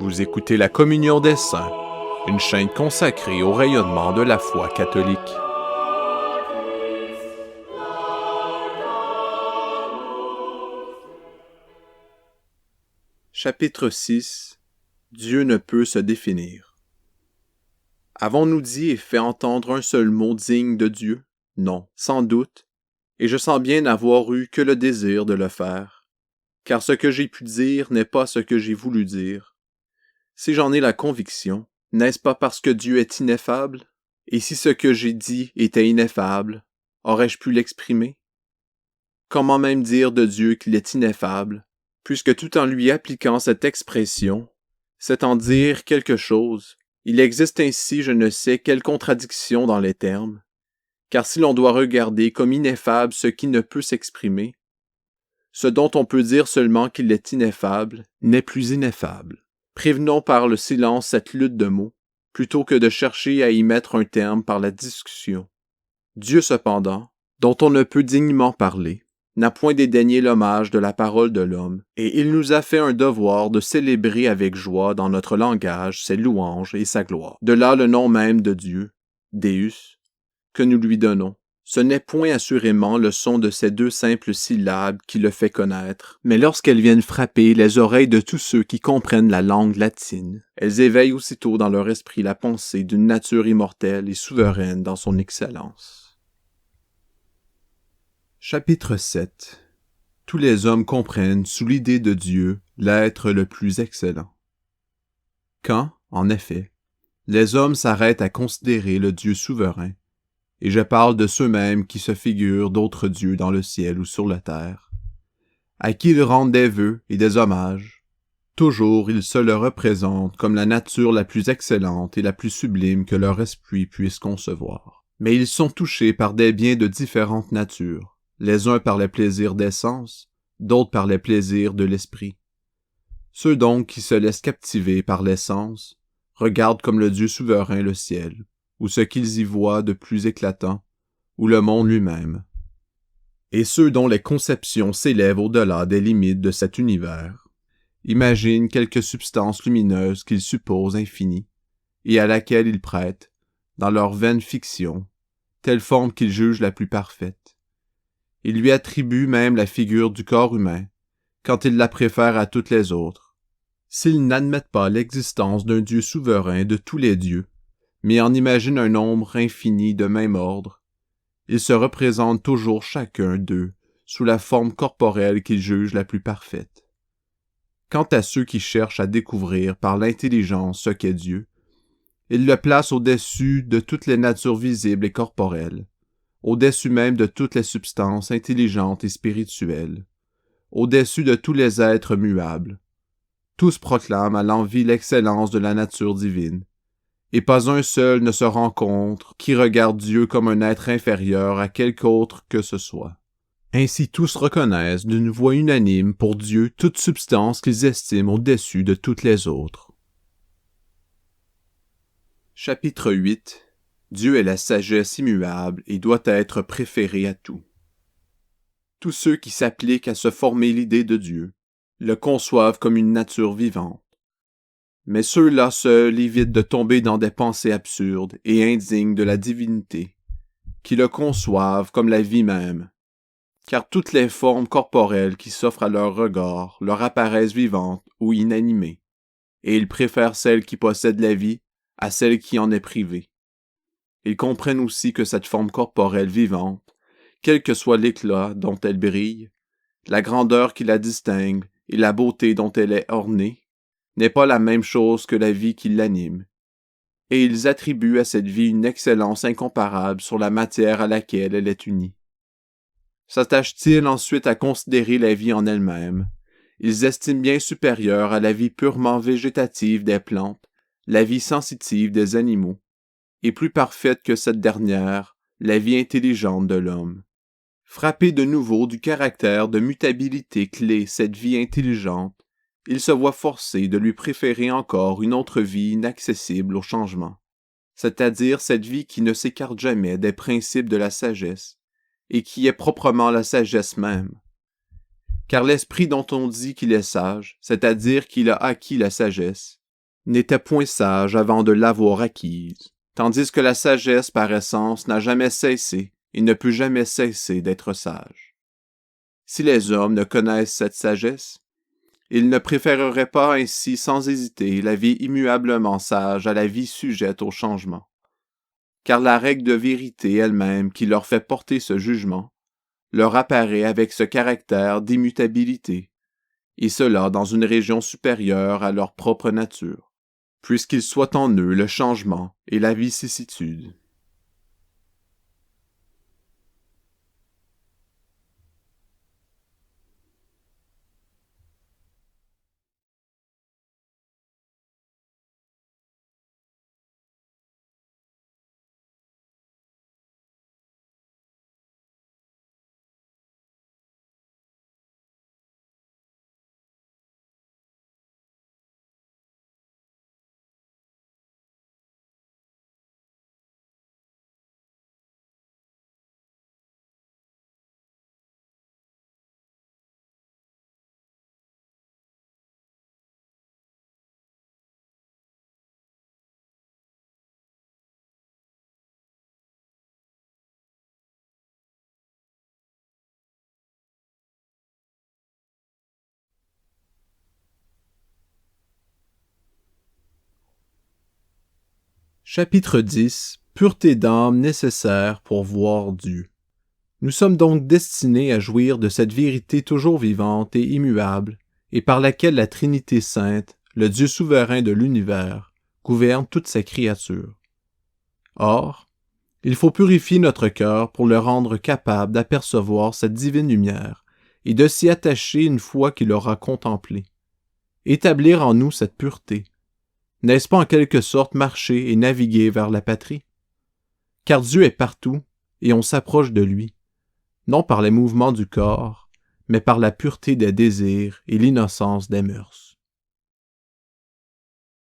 Vous écoutez La Communion des Saints, une chaîne consacrée au rayonnement de la foi catholique. Chapitre 6. Dieu ne peut se définir. Avons-nous dit et fait entendre un seul mot digne de Dieu? Non, sans doute, et je sens bien n'avoir eu que le désir de le faire, car ce que j'ai pu dire n'est pas ce que j'ai voulu dire. Si j'en ai la conviction, n'est-ce pas parce que Dieu est ineffable? Et si ce que j'ai dit était ineffable, aurais-je pu l'exprimer? Comment même dire de Dieu qu'il est ineffable, puisque tout en lui appliquant cette expression, c'est en dire quelque chose. Il existe ainsi je ne sais quelle contradiction dans les termes, car si l'on doit regarder comme ineffable ce qui ne peut s'exprimer, ce dont on peut dire seulement qu'il est ineffable n'est plus ineffable. Prévenons par le silence cette lutte de mots, plutôt que de chercher à y mettre un terme par la discussion. Dieu cependant, dont on ne peut dignement parler, n'a point dédaigné l'hommage de la parole de l'homme, et il nous a fait un devoir de célébrer avec joie dans notre langage ses louanges et sa gloire. De là le nom même de Dieu, Deus, que nous lui donnons. Ce n'est point assurément le son de ces deux simples syllabes qui le fait connaître, mais lorsqu'elles viennent frapper les oreilles de tous ceux qui comprennent la langue latine, elles éveillent aussitôt dans leur esprit la pensée d'une nature immortelle et souveraine dans son excellence. Chapitre 7. Tous les hommes comprennent sous l'idée de Dieu l'être le plus excellent. Quand, en effet, les hommes s'arrêtent à considérer le Dieu souverain, et je parle de ceux-mêmes qui se figurent d'autres dieux dans le ciel ou sur la terre, à qui ils rendent des vœux et des hommages. Toujours ils se le représentent comme la nature la plus excellente et la plus sublime que leur esprit puisse concevoir. Mais ils sont touchés par des biens de différentes natures, les uns par les plaisirs des sens, d'autres par les plaisirs de l'esprit. Ceux donc qui se laissent captiver par les sens regardent comme le Dieu souverain le ciel, ou ce qu'ils y voient de plus éclatant, ou le monde lui-même. Et ceux dont les conceptions s'élèvent au-delà des limites de cet univers imaginent quelque substance lumineuse qu'ils supposent infinie, et à laquelle ils prêtent, dans leur vaine fiction, telle forme qu'ils jugent la plus parfaite. Ils lui attribuent même la figure du corps humain, quand ils la préfèrent à toutes les autres. S'ils n'admettent pas l'existence d'un Dieu souverain de tous les dieux, mais en imaginent un nombre infini de même ordre, ils se représentent toujours chacun d'eux sous la forme corporelle qu'ils jugent la plus parfaite. Quant à ceux qui cherchent à découvrir par l'intelligence ce qu'est Dieu, ils le placent au-dessus de toutes les natures visibles et corporelles, au-dessus même de toutes les substances intelligentes et spirituelles, au-dessus de tous les êtres muables. Tous proclament à l'envi l'excellence de la nature divine, et pas un seul ne se rencontre qui regarde Dieu comme un être inférieur à quelque autre que ce soit. Ainsi tous reconnaissent d'une voix unanime pour Dieu toute substance qu'ils estiment au-dessus de toutes les autres. Chapitre 8. Dieu est la sagesse immuable et doit être préféré à tout. Tous ceux qui s'appliquent à se former l'idée de Dieu le conçoivent comme une nature vivante. Mais ceux-là seuls évitent de tomber dans des pensées absurdes et indignes de la divinité, qui le conçoivent comme la vie même, car toutes les formes corporelles qui s'offrent à leur regard leur apparaissent vivantes ou inanimées, et ils préfèrent celle qui possède la vie à celle qui en est privée. Ils comprennent aussi que cette forme corporelle vivante, quel que soit l'éclat dont elle brille, la grandeur qui la distingue et la beauté dont elle est ornée, n'est pas la même chose que la vie qui l'anime, et ils attribuent à cette vie une excellence incomparable sur la matière à laquelle elle est unie. S'attachent-ils ensuite à considérer la vie en elle-même, ils estiment bien supérieure à la vie purement végétative des plantes, la vie sensitive des animaux, et plus parfaite que cette dernière, la vie intelligente de l'homme. Frappés de nouveau du caractère de mutabilité clé cette vie intelligente, il se voit forcé de lui préférer encore une autre vie inaccessible au changement, c'est-à-dire cette vie qui ne s'écarte jamais des principes de la sagesse, et qui est proprement la sagesse même. Car l'esprit dont on dit qu'il est sage, c'est-à-dire qu'il a acquis la sagesse, n'était point sage avant de l'avoir acquise, tandis que la sagesse par essence n'a jamais cessé et ne peut jamais cesser d'être sage. Si les hommes ne connaissent cette sagesse, ils ne préféreraient pas ainsi sans hésiter la vie immuablement sage à la vie sujette au changement. Car la règle de vérité elle-même qui leur fait porter ce jugement leur apparaît avec ce caractère d'immutabilité, et cela dans une région supérieure à leur propre nature, puisqu'il soit en eux le changement et la vicissitude. Chapitre 10. Pureté d'âme nécessaire pour voir Dieu. Nous sommes donc destinés à jouir de cette vérité toujours vivante et immuable, et par laquelle la Trinité sainte, le Dieu souverain de l'univers, gouverne toute sa créature. Or, il faut purifier notre cœur pour le rendre capable d'apercevoir cette divine lumière et de s'y attacher une fois qu'il l'aura contemplée. Établir en nous cette pureté, n'est-ce pas en quelque sorte marcher et naviguer vers la patrie? Car Dieu est partout et on s'approche de lui, non par les mouvements du corps, mais par la pureté des désirs et l'innocence des mœurs.